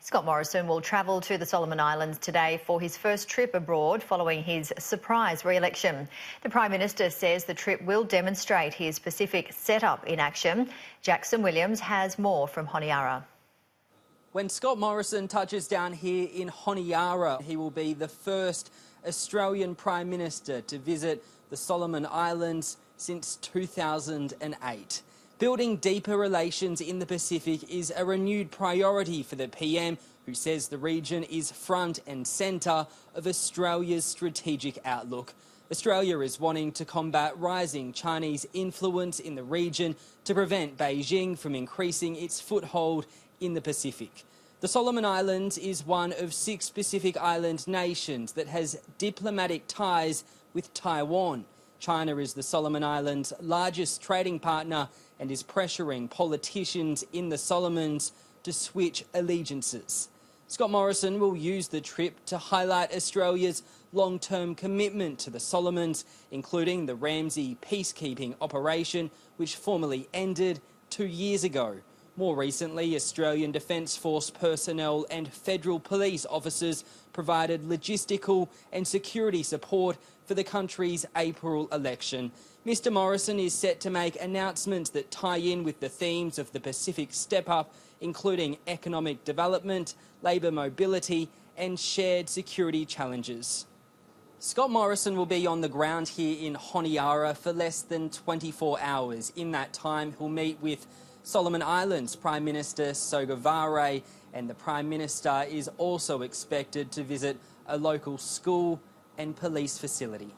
Scott Morrison will travel to the Solomon Islands today for his first trip abroad following his surprise re-election. The Prime Minister says the trip will demonstrate his Pacific setup in action. Jackson Williams has more from Honiara. When Scott Morrison touches down here in Honiara, he will be the first Australian Prime Minister to visit the Solomon Islands since 2008. Building deeper relations in the Pacific is a renewed priority for the PM, who says the region is front and centre of Australia's strategic outlook. Australia is wanting to combat rising Chinese influence in the region to prevent Beijing from increasing its foothold in the Pacific. The Solomon Islands is one of 6 Pacific Island nations that has diplomatic ties with Taiwan. China is the Solomon Islands' largest trading partner and is pressuring politicians in the Solomons to switch allegiances. Scott Morrison will use the trip to highlight Australia's long-term commitment to the Solomons, including the Ramsay peacekeeping operation, which formally ended 2 years ago. More recently, Australian Defence Force personnel and federal police officers provided logistical and security support for the country's April election. Mr Morrison is set to make announcements that tie in with the themes of the Pacific Step-Up, including economic development, labour mobility and shared security challenges. Scott Morrison will be on the ground here in Honiara for less than 24 hours. In that time, he'll meet with Solomon Islands Prime Minister Sogavare, and the Prime Minister is also expected to visit a local school and police facility.